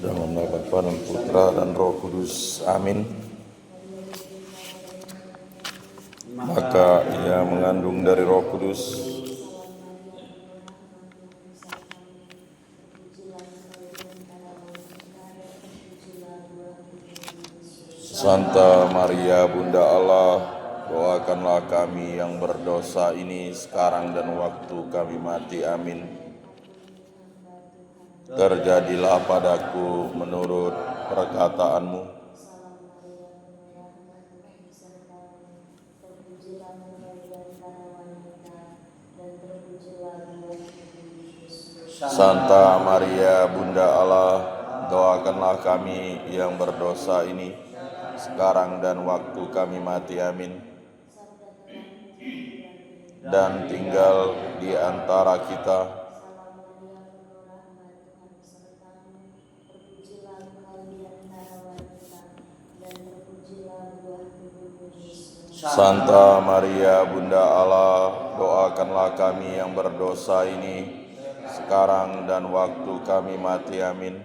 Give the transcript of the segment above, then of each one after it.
Dalam nama Bapa dan Putra dan Roh Kudus. Amin. Maka ia mengandung dari Roh Kudus. Santa Maria Bunda Allah, doakanlah kami yang berdosa ini sekarang dan waktu kami mati. Amin. Terjadilah padaku menurut perkataanmu. Santa Maria Bunda Allah, doakanlah kami yang berdosa ini sekarang dan waktu kami mati. Amin. Dan tinggal di antara kita Santa Maria Bunda Allah, doakanlah kami yang berdosa ini sekarang dan waktu kami mati. Amin.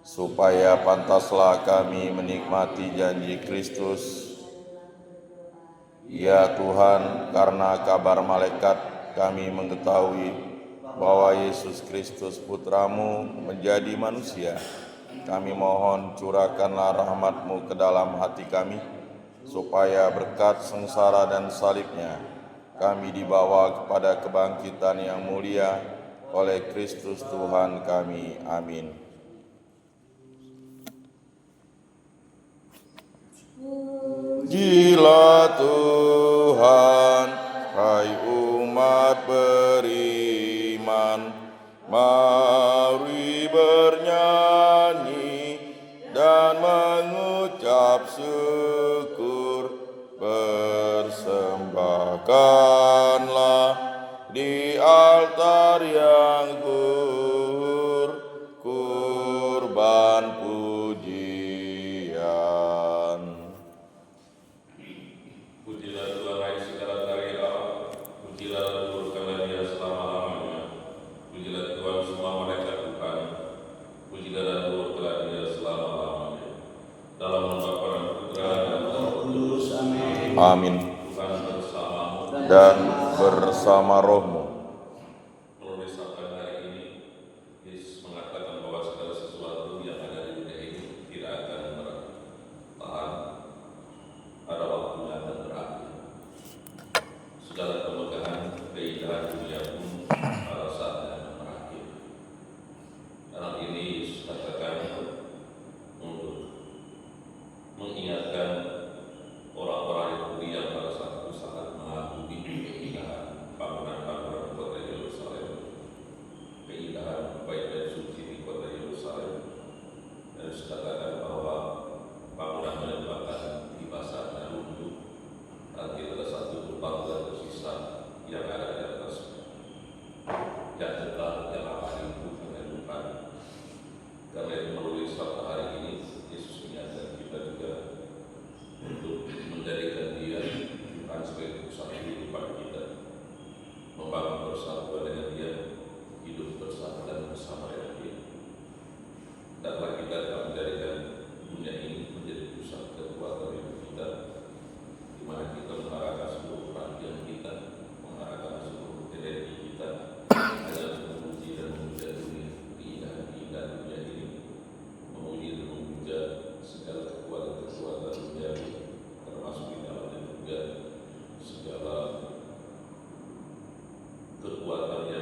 Supaya pantaslah kami menikmati janji Kristus. Ya Tuhan, karena kabar malaikat kami mengetahui bahwa Yesus Kristus Putramu menjadi manusia. Kami mohon curahkanlah rahmat-Mu ke dalam hati kami, supaya berkat sengsara dan salibnya kami dibawa kepada kebangkitan yang mulia oleh Kristus Tuhan kami. Amin. Pujilah Tuhan, hai umat beriman, mari bernyanyi dan mengucap syukur, persembahkanlah di altar yang luhur kurban pujian. Pujilah Tuhan, hai segala dari Allah, pujilah dan luhurkanlah Dia selama-lamanya. Pujilah Tuhan semua malaikat Tuhan, pujilah dan luhurkanlah Dia selama-lamanya. Dalam nama Bapa dan Putra dan Roh Kudus. Amin. Amin. Tuhan bersamamu Dan bersama rohmu. Melalui sabda hari ini, Yesus mengatakan bahwa segala sesuatu yang ada di dunia ini tidak akan bertahan, pada waktunya akan berakhir. Segala kemegahan, keindahan dunia pun pada saatnya akan berakhir. Karena ini Yesus katakan untuk mengingatkan orang-orang Yahudi yang pada saat itu sangat mengagumi keindahan bangunan-bangunan kota Yerusalem, keindahan bait dan suci di kota Yerusalem. Dan Yesus katakan bahwa bangunan menyebabkan di basahnya runtuh, nanti ada satu bangunan tersisa yang ada di atasnya, yang kekal yang akan hidup kehidupan. Karena itu melalui sabda hari ini Yesus mengajar kita juga untuk menjadikan Dia Tuhan sebagai pusat kehidupan kita, membangun persatuan dengan Dia, hidup bersama dan bersama dengan Dia. Karena kita akan menjadikan dunia ini menjadi pusat kekuatan hidup kita, di mana kita mengarahkan seluruh perhatian kita, mengarahkan seluruh energi kita hanya untuk memuji dan memuja dunia, keindahan-keindahan dunia ini, memuji dan memuja segala kekuatan-kekuatan dunia ini, termasuk di dalamnya juga segala kekuatan yang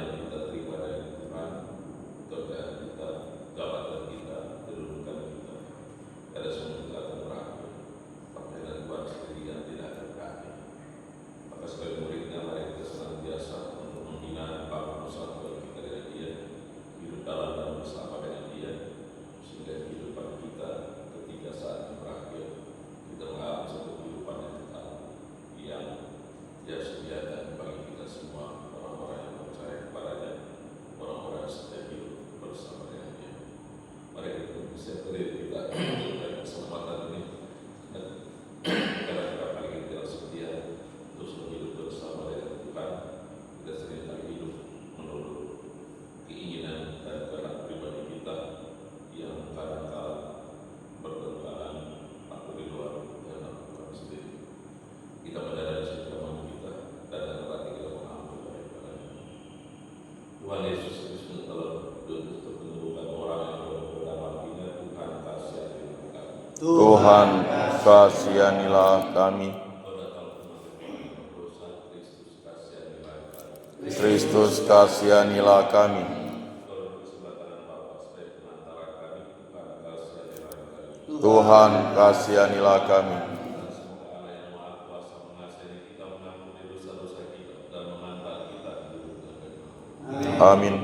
Tuhan Yesus Kristus telah menemukan orang yang bernama Bina. Tuhan kasihanilah kami. Kristus kasihanilah kami. Tuhan kasihanilah kami. Amin.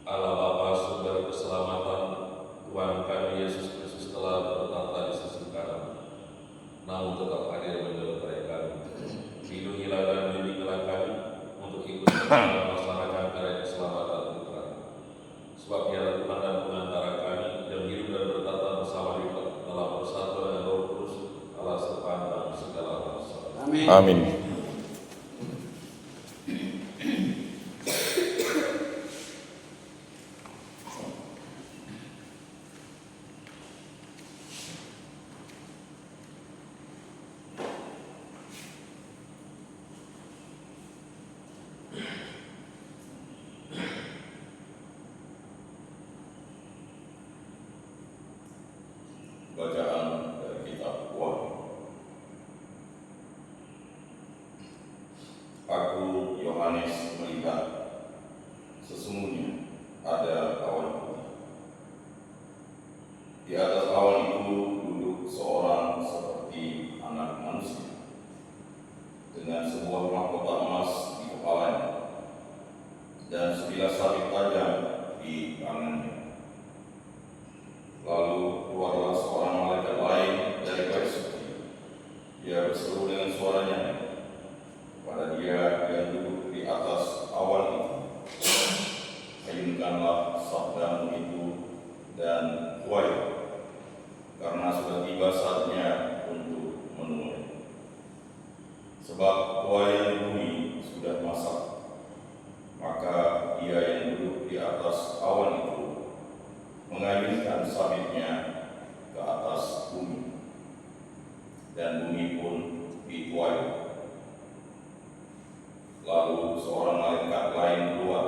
Allah Bapa sumber keselamatan, Tuhan kami Yesus Kristus telah bertata di sisi kanan, namun tetap hadir menyertai kami. Lindungilah dan bimbinglah kami untuk ikut melaksanakan karya keselamatan Putra. Sebab Dialah Tuhan dan pengantara kami yang hidup dan bertata bersama di dalam persatuan dengan Roh Kudus, Allah sepanjang segala masa. Amin. Bacaan dari kitab Wahyu. Aku Yohanes melihat sesungguhnya ada awan putih. Di atas awan itu duduk seorang seperti anak manusia dengan sebuah mahkota emas di kepalanya dan sebilah sabit tajam di tangannya. Lalu keluarlah seorang malaikat lain dari bait suci. Dia berseru dengan suaranya kepada Dia yang duduk di atas awan itu, ayunkanlah sabdamu itu dan tuai, karena sudah tiba saatnya untuk menuai. Sebab tuaian di bumi sudah masak. Maka Dia yang duduk di atas awan itu mengayunkan sabitnya ke atas bumi, dan bumi pun dituai. Lalu seorang malaikat lain keluar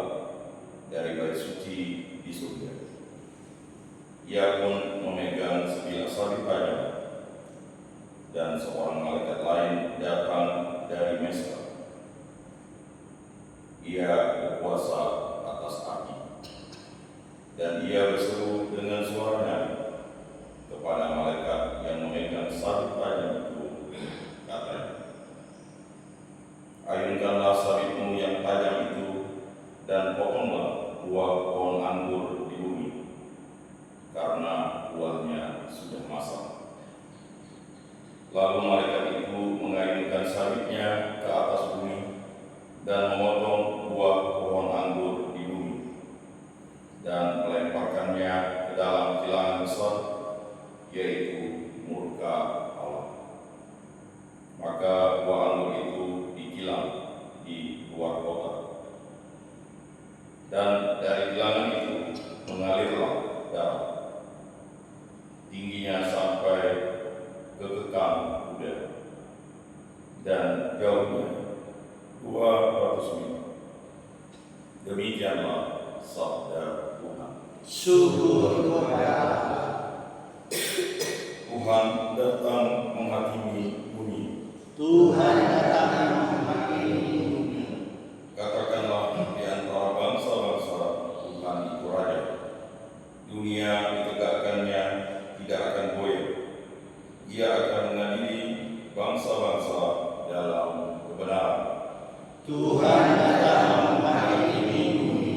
dari bait suci di surga. Ia pun memegang sebilah sabit tajam, dan seorang malaikat lain datang dari Mesra. Ia berkuasa atas api. Dan ia berseru dengan suaranya kepada malaikat yang memegang sabit tajam itu, katanya, ayunkanlah sabitmu yang tajam itu dan potonglah buah pohon anggur di bumi, karena buahnya sudah masak. Lalu malaikat itu mengayunkan sabitnya ke atas bumi dan memotong buah pohon anggur di bumi dan melemparkannya ke dalam kilangan besar, yaitu murka Allah. Maka buah anggur itu dikilang di luar kota, dan dari kilangan itu mengalirlah darah, tingginya sampai ke kekang udara, dan jauhnya 200 mil. Demikianlah sabda Tuhan. Syukur kepada Allah. Tuhan datang menghakimi bumi. Tuhan datang menghakimi bumi. Katakanlah di antara bangsa-bangsa, Tuhan itu Raja. Dunia ditegakkannya tidak akan goyah. Ia akan mengadili bangsa-bangsa dalam kebenaran. Tuhan datang menghakimi bumi.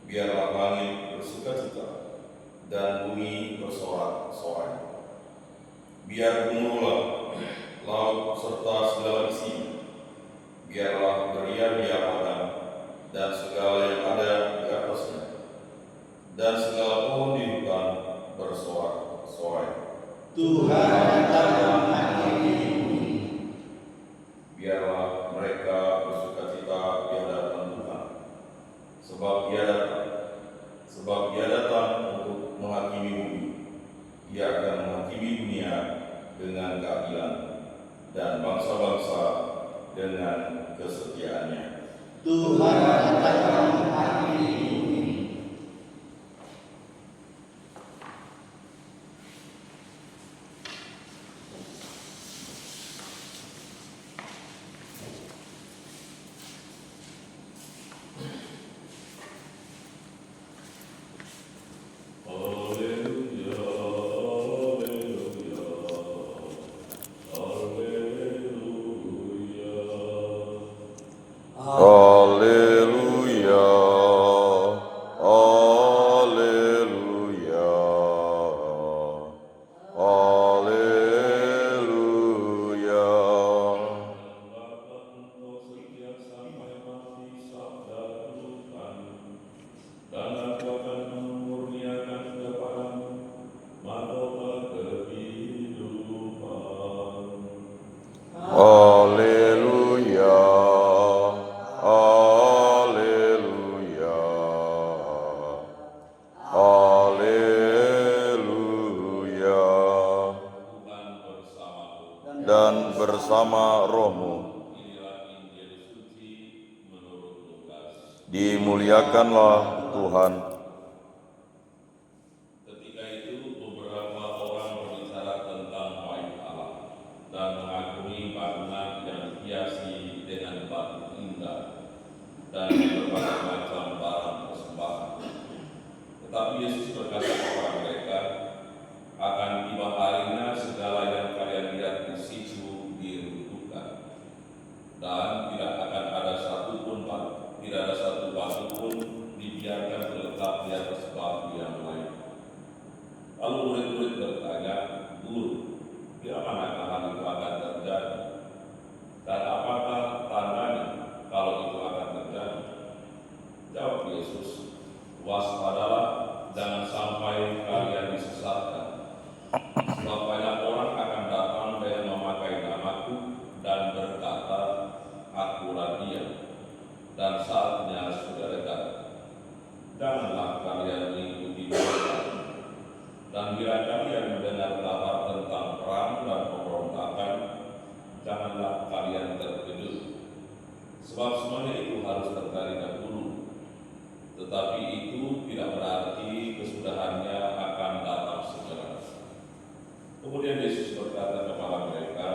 Biarlah langit bersukacita dan bumi bersorak-sorai. Biar gemuruhlah laut serta segala isinya. Biarlah beria-ria padang dan segala yang ada di atasnya, dan segala pohon di hutan bersorak-sorai. Tuhan datang menghakimi bumi. Biarlah mereka bersukacita di hadapan Tuhan, sebab Dia datang untuk menghakimi bumi. Ia akan menghakimi dunia dengan keadilan dan bangsa-bangsa dengan kesetiaannya. Tuhan akan mengampuni bumi. Haleluya, haleluya, haleluya. Dan aku akan memurniakan kepadamu mahkota kehidupan. Haleluya, haleluya, haleluya. Tuhan bersamamu. Dan bersama rohmu, Inilah Injil suci menurut Lukas. dimuliakanlah Tuhan. Ketika itu beberapa orang berbicara tentang bait Allah dan mengagumi bangunan yang dihiasi dengan batu indah dan berbagai macam barang persembahan. Tetapi Yesus berkata kepada mereka, akan tiba harinya segala yang kalian lihat di situ diruntuhkan, dan tidak akan ada satu batu pun dibiarkan terletak di atas batu yang lain. Lalu murid-murid bertanya, Guru, bila manakah hal itu akan terjadi? Dan apakah tandanya kalau itu akan terjadi? Jawab Yesus, waspadalah, jangan sampai kalian disesatkan. Sebab banyak orang akan datang dengan memakai namaku dan berkata, akulah dia, dan saatnya sudah dekat. Janganlah kalian mengikuti mereka. Dan bila kalian mendengar kabar tentang perang dan pemberontakan, janganlah kalian terkejut. Sebab semuanya itu harus terjadi dahulu. Tetapi itu tidak berarti kesudahannya akan datang segera. Kemudian Yesus berkata kepada mereka,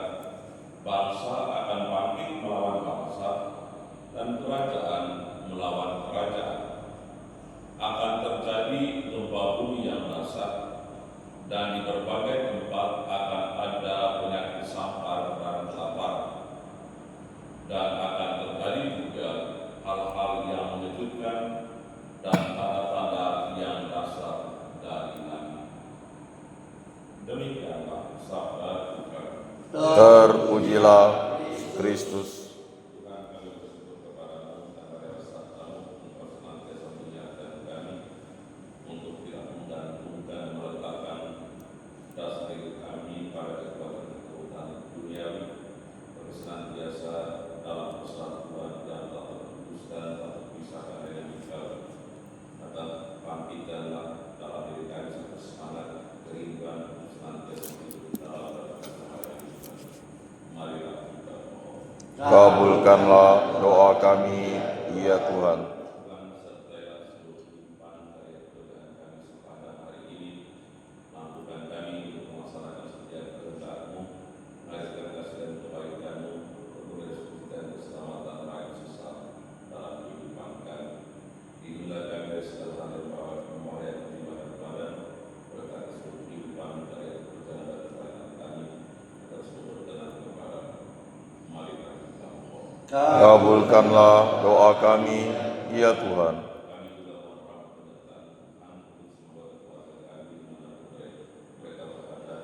bangsa akan bangkit melawan bangsa, dan kerajaan melawan kerajaan. Akan terjadi gempa bumi yang dahsyat, dan di berbagai tempat akan ada penyakit sampar dan kelaparan. Dan akan terjadi juga hal-hal yang mengejutkan dan tanda-tanda yang dahsyat dari langit. Demikianlah sabda Tuhan. Terpujilah Kristus. Tuhan, kami bersyukur kepadamu dan pada sabdamu engkau senantiasa mengingatkan kami untuk tidak menggantungkan meletakkan dasar hidup kami pada kekuatan duniawi, tapi senantiasa dalam persatuan yang tak terputuskan, tak terpisahkan dengan Engkau. Dan bangkitkanlah dalam diri kami satu semangat kerinduan senantiasa hidup dalam berkat-Tuhan. Marilah kita mohon. Kabulkanlah doa kami, ya Tuhan. Tuhan, sertailah seluruh kehidupan dari pekerjaan kami sepanjang hari ini. Mampukan kami untuk melaksanakan setiap kehendak-Mu, menghasilkan kasih dan kebaikan-Mu, berguna dan keselamatan rakyat sesat dalam kehidupan kami. Lindungilah kami dari segala hal yang bawa kemewahan yang timbulkan kepada berkati seluruh kehidupan dari pekerjaan dan kebaikan kami, agar seluruh berkenan kepada Mari kita mohon. Kabulkanlah doa kami, ya Tuhan. Kami juga mohon penyertaan Tuhan untuk semua keluarga kami dimanapun mereka berada,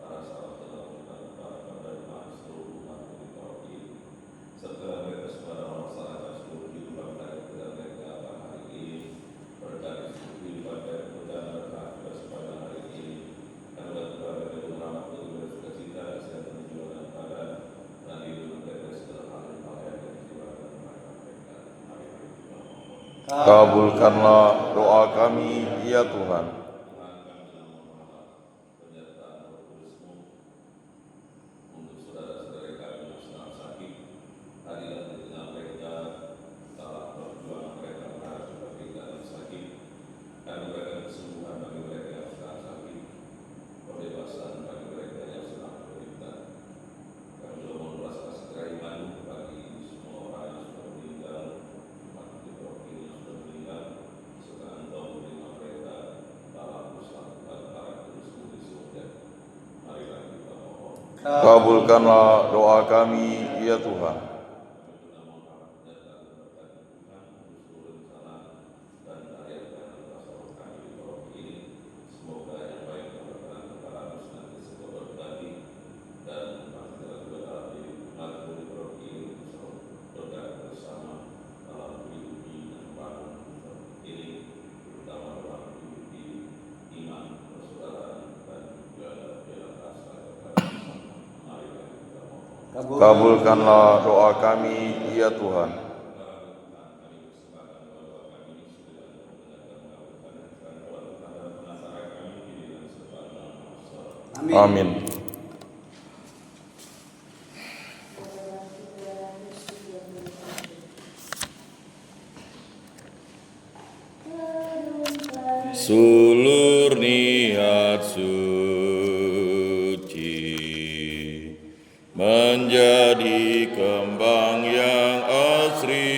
para sahabat dalam kehidupan dan seluruh umat kita ini. Serta mereka semua dalam melaksanakan seluruh kehidupan dari pekerjaan mereka pada hari ini, berkati seluruh kehidupan dari pekerjaan mereka sepanjang hari ini, dan Tuhan mereka berrahmat untuk sukacita, kesehatan jiwa dan badan, dan hidup mereka segala hal yang baik dan jiwakan mereka. Mari kita mohon. Kabulkanlah doa kami, ya Tuhan. Tuhan, kami dalam mohon penyertaan Roh Kudus-Mu untuk saudara-saudara Kabulkanlah doa kami, ya Tuhan. Kabulkanlah doa kami, ya Tuhan. Amin. Sulur niat suci menjadi kembang yang asri,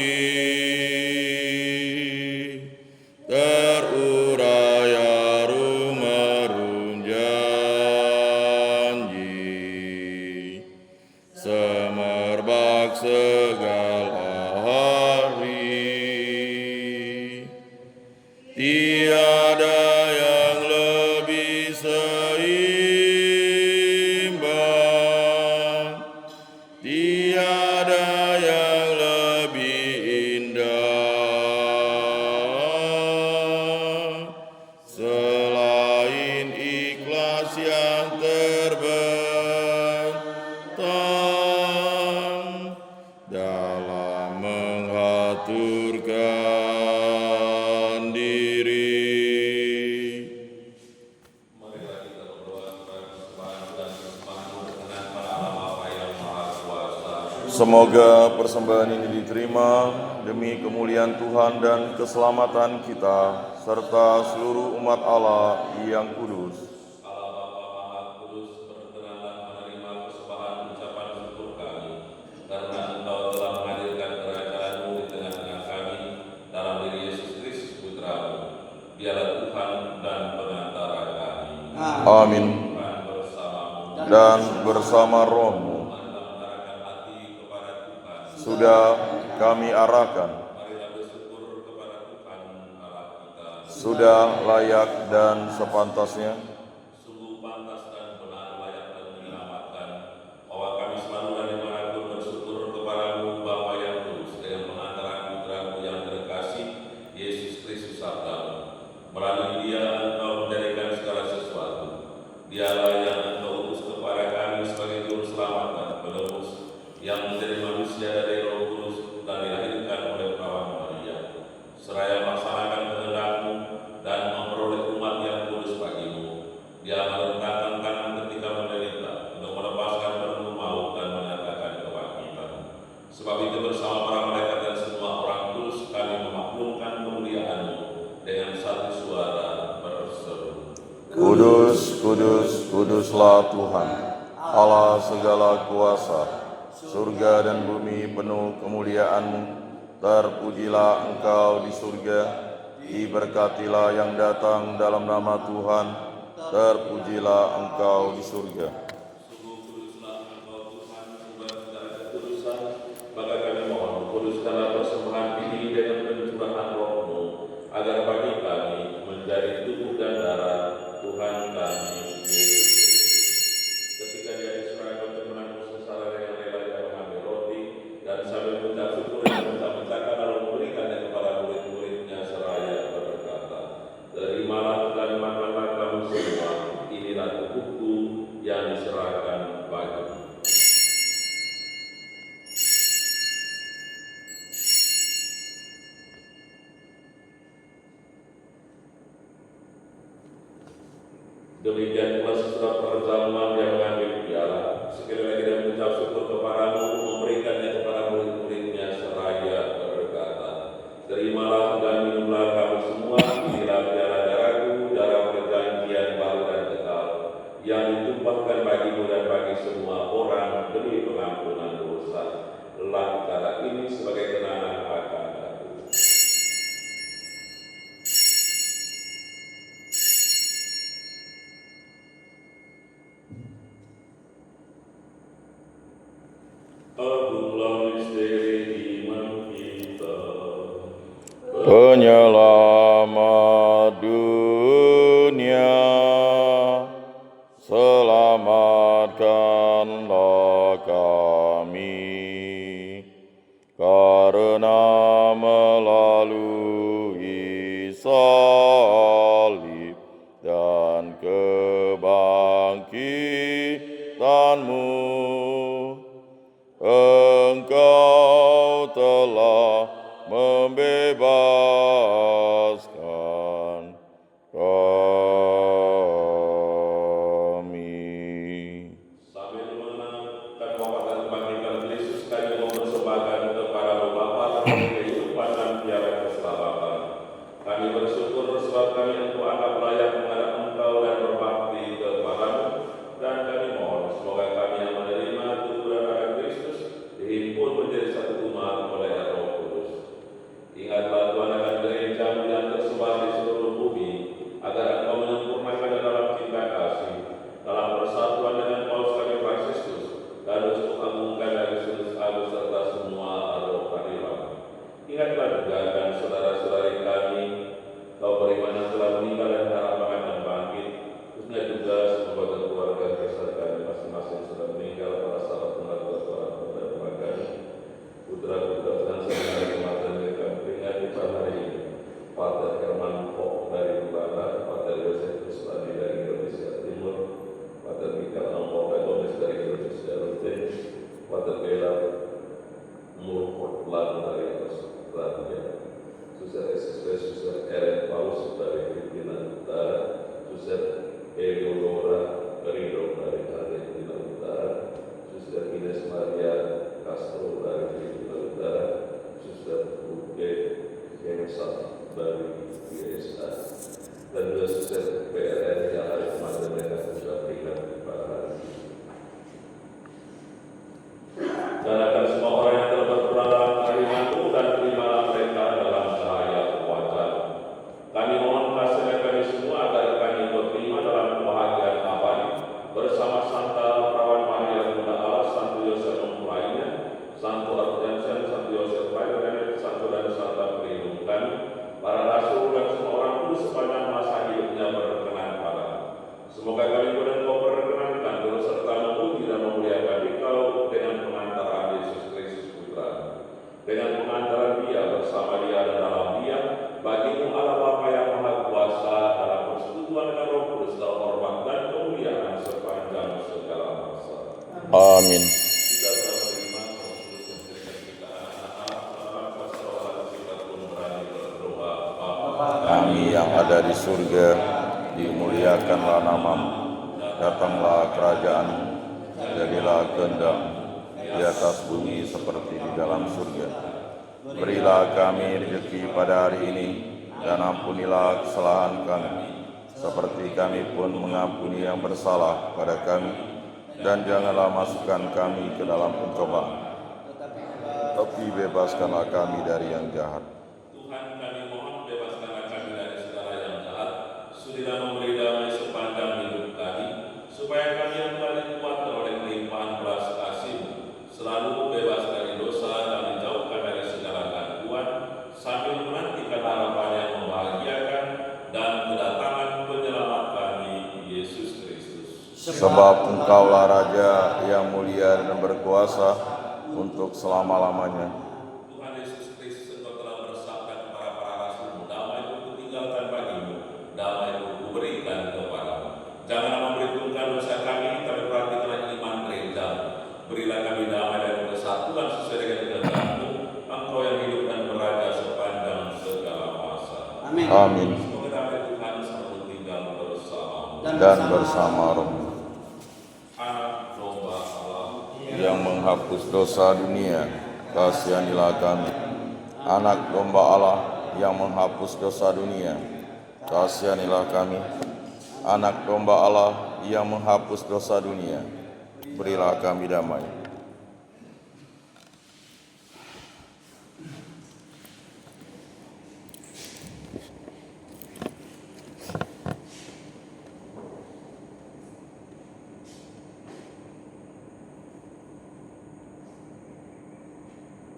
terurai harum janji, semerbak segala hari. Tiada yang lebih seimbang, tiada yang lebih indah, selain ikhlas yang terbentang dalam mengaturkan diri. Marilah kita berdoa supaya persembahan dan persembahan berkenan pada Allah Bapa yang Maha Kuasa. Semoga persembahan ini diterima demi kemuliaan Tuhan dan keselamatan kita, serta seluruh umat Allah yang kudus. Allah Bapa Maha Kudus, berkenanlah menerima persembahan ucapan syukur kami, karena Engkau telah menghadirkan kerajaan-Mu di tengah-tengah kami dalam diri Yesus Kristus Putra-Mu. Biarlah Tuhan dan pengantara kami, Amin. Tuhan bersamamu, Dan bersama rohmu marilah mengarahkan hati kepada Tuhan. sudah kami arahkan, Marilah bersyukur kepada Tuhan Allah kita. sudah layak dan sepantasnya. Sungguh pantas dan benar, layak dan menyelamatkan, bahwa kami selalu dan dimanapun bersyukur kepadamu Bapa yang kudus, dengan pengantaran Putra-Mu yang terkasih, Yesus Kristus Sabda-Mu. Melalui Dia Engkau menjadikan segala sesuatu. Dialah yang Engkau utus kepada kami sebagai juru selamat dan penebus, yang menjadi manusia dari Roh Kudus dan dilahirkan oleh perawan Maria, seraya melaksanakan kehendak-Mu dan memperoleh umat yang kudus bagimu. Dia meletakkan tangan ketika menderita untuk melepaskan belenggu maut dan menyatakan kebangkitan. Sebab itu bersama para malaikat dan semua orang kudus kami memaklumkan kemuliaan-Mu dengan satu suara berseru. Kudus, kudus, kuduslah Tuhan, Allah segala kuasa. Surga dan bumi penuh kemuliaan-Mu. Terpujilah Engkau di surga, diberkatilah yang datang dalam nama Tuhan. Terpujilah Engkau di surga. Sungguh kuduslah Engkau Tuhan, sumber segala kekudusan. Maka kami mohon, kuduskanlah persembahan ini dengan pencurahan Roh-Mu, agar bagi kami menjadi tubuh dan darah Tuhan kami Yesus Kristus. Ketika Dia diserahkan untuk menanggung sengsara dengan rela, Dia mengambil roti dan sambil mengucap syukur Dia mencakap lalu memberikannya kepada murid-muridnya seraya berkata, "Terimalah dan makanlah kamu semua, inilah tubuhku yang diserahkan bagimu." Demikian pula sesudah perjamuan Dia mengambil piala, sekali lagi Dia mengucap syukur kepadamu, memberikannya kepada murid-muridnya seraya berkata, "Terimalah dan minumlah kamu semua, inilah piala darahku, darah perjanjian baru dan kekal, yang ditumpahkan bagimu dan bagi semua orang demi pengampunan dosa. Lakukanlah ini sebagai kenangan akan aku." Agunglah misteri iman kita. Penyelamat dunia, selamatkanlah kami, karena melalui salib dan kebangkitan-Mu, Engkau telah membebaskan kami. Sambil mengenangkan wafat dan kebangkitan Kristus, kami mempersembahkan kepada Bapa kehidupan dan tiara keselamatan. Kami bersyukur sebab kami engkau anggap layak menghadap Engkau dan berbakti kepada-Mu, dan kami mohon semoga kami yang menerima tubuh dan darah Kristus dihimpun menjadi satu umat oleh Roh Kudus. Ingatlah Tuhan akan gereja-Mu yang tersebar di seluruh bumi, agar Engkau menyempurnakan dalam cinta kasih, dalam persatuan dengan Paus kami Fransiskus, dan untuk mengagungkan dari Yesus Agus serta semua roh keadilan. Ingatlah juga dan saudara-saudari kami, kaum beriman yang telah meninggal dan harapan akan bangkit, khususnya juga semoga keluarga besar kami masing-masing sudah meninggal, para sahabat pengajar Tuhan dan kami, putra-putra dan saudara kematian mereka peringati pada hari ini. Pater Herman Pok dari Belanda, Pater Yosef Kuswadi dari Indonesia Timur, Pater Mikael Angkota Gomez dari Indonesia Rutin, Pater Bela Mulford dari Australia, Suster SSB Suster Eren Paus dari Filipina Utara, Suster Eleonora Perido dari Argentina Utara, Suster Ines Maria Castro dari Filipina Utara, Suster Uge Gemsa dari USA, dan juga Suster PRN yang hari kemarin mereka sudah berikan pada hari ini. Dan akan semua orang yang telah berperan dalam kehadiran-Mu, dan terimalah mereka dalam cahaya wajah. Kami mohon kasih kami semua agar kami berterima dalam kebahagiaan abadi bersama Santa Perawan Maria Bunda Allah, Santo Yosef mempelainya, Santo Arjansen, Santo Yosef Pelayanan, Santo dan Santa pelindung kami, para rasul dan semua orang kudus sepanjang masa hidupnya berkenan pada. Semoga kami pun Engkau perkenankan turut serta memuji dan memuliakan Engkau dengan pengantaran Yesus Kristus Putra, dengan pengantaran Dia bersama Dia dan dalam Dia, bagi-Mu Allah Bapa yang Maha Kuasa, dalam persekutuan dengan Roh Kudus, dalam hormat dan kemuliaan sepanjang segala masa. Amin. Kita telah menerima Roh Kudus yang memberikan kita anak-anak, kuasa Allah kita pun berani berdoa. Bapa Kami yang ada di surga, dimuliakanlah nama-Mu, datanglah kerajaan-Mu, jadilah kehendak-Mu di atas bumi seperti di dalam surga. Berilah kami rezeki pada hari ini, dan ampunilah kesalahan kami, seperti kami pun mengampuni yang bersalah pada kami, dan janganlah masukkan kami ke dalam pencobaan, tapi bebaskanlah kami dari yang jahat. Tuhan, kami mohon bebaskanlah kami dari segala yang jahat, sudilah memberi damai sepanjang hidup kami, supaya kami yang telah dikuatkan oleh kelimpahan belas kasih-Mu selalu bebas dari dosa dan dijauhkan dari segala gangguan, sambil menantikan harapan yang membahagiakan dan kedatangan penyelamat kami, Yesus Kristus. Sebab Engkaulah Raja yang mulia dan berkuasa untuk selama-lamanya. Tuhan Yesus Kristus, Engkau telah bersabda kepada para rasul-Mu, damai-Ku kutinggalkan bagimu, damai-Ku kuberikan kepadamu. Janganlah memperhitungkan dosa kami, tapi perhatikanlah iman gereja-Mu. Berilah kami damai dan kesatuan sesuai dengan kehendak-Mu, Engkau yang hidup dan beraja sepanjang segala masa. Amin. Amin. Semoga damai Tuhan selalu tinggal bersama-Mu. Dan bersama Roh-Mu, Anak domba Allah, yang menghapus dosa dunia, kasihanilah kami. Anak domba Allah yang menghapus dosa dunia, kasihanilah kami. Anak domba Allah yang menghapus dosa dunia, berilah kami damai.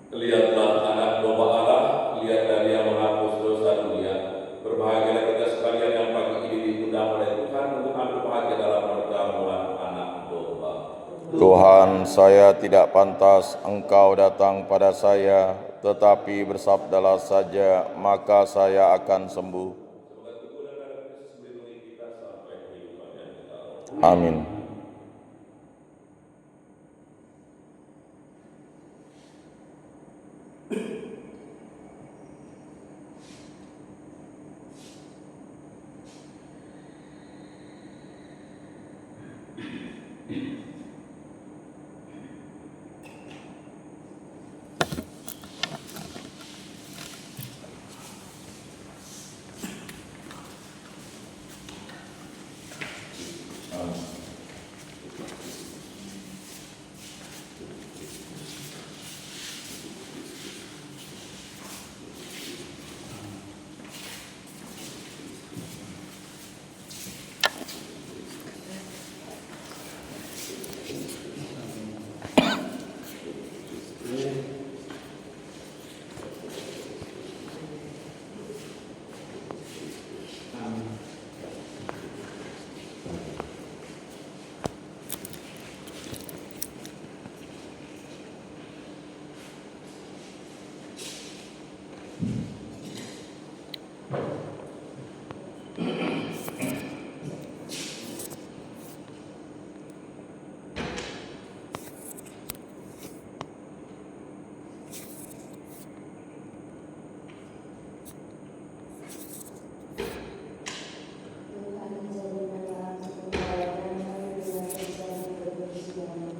Lihatlah anak domba Allah, lihat dari yang menghapus dosa dunia. Berbahagialah kita sekalian yang pagi ini diundang oleh Tuhan untuk ambil bahagia dalam perjamuan anak domba. Tuhan, saya tidak pantas Engkau datang pada saya, tetapi bersabdalah saja, maka saya akan sembuh. Semoga tubuh dan darah Kristus melindungi kita sampai kehidupan yang kekal. Amin.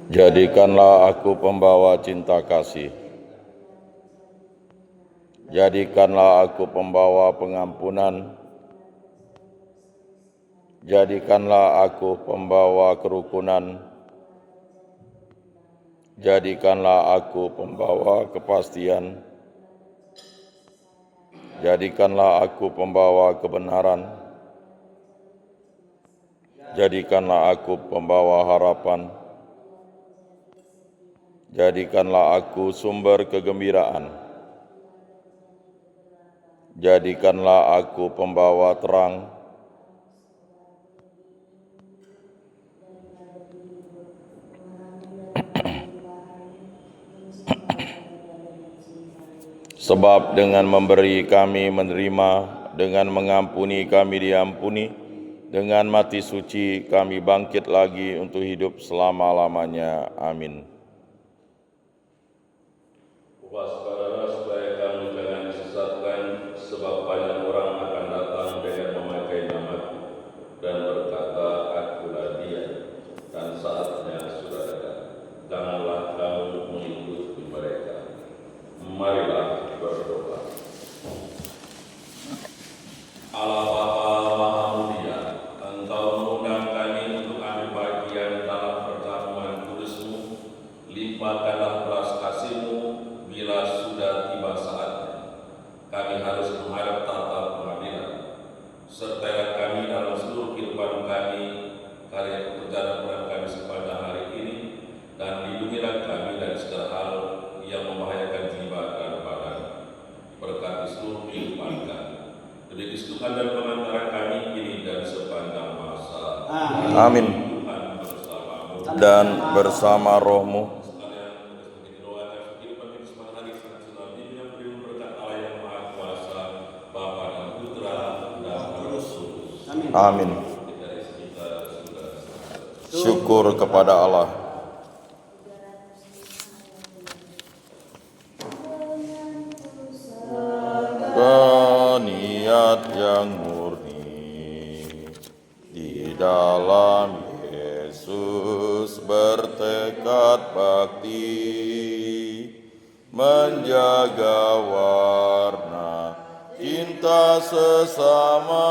Jadikanlah aku pembawa cinta kasih. Jadikanlah aku pembawa pengampunan. Jadikanlah aku pembawa kerukunan. Jadikanlah aku pembawa kepastian. Jadikanlah aku pembawa kebenaran. Jadikanlah aku pembawa harapan. Jadikanlah aku sumber kegembiraan. Jadikanlah aku pembawa terang. Sebab dengan memberi kami menerima, dengan mengampuni kami diampuni, dengan mati suci kami bangkit lagi untuk hidup selama-lamanya. Amin. Waspadalah supaya kamu jangan disesatkan, sebab banyak orang akan datang dengan memakai nama-Ku dan berkata, Akulah Dia, dan saatnya sudah dekat. Janganlah kamu mengikuti mereka. Marilah berdoa. Allah Bapa Maha Mulia, Engkau mengundang kami untuk ambil bagian dalam perjamuan kudus-Mu. Limpahkanlah belas kasih-Mu bila sudah tiba saatnya. Kami harus menghadap tahta pengadilan. Sertailah kami dalam seluruh kehidupan kami, karya pekerjaan kami sepanjang hari ini, dan lindungilah kami dari segala hal yang membahayakan jiwa dan badan. Berkati seluruh kehidupan kami. Demi Kristus Tuhan dan pengantara kami ini dan sepanjang masa. Amin. Tuhan bersamamu. Dan bersama rohmu. Amin. Syukur kepada Allah. Niat yang murni di dalam Yesus bertekad bakti menjaga warna cinta sesama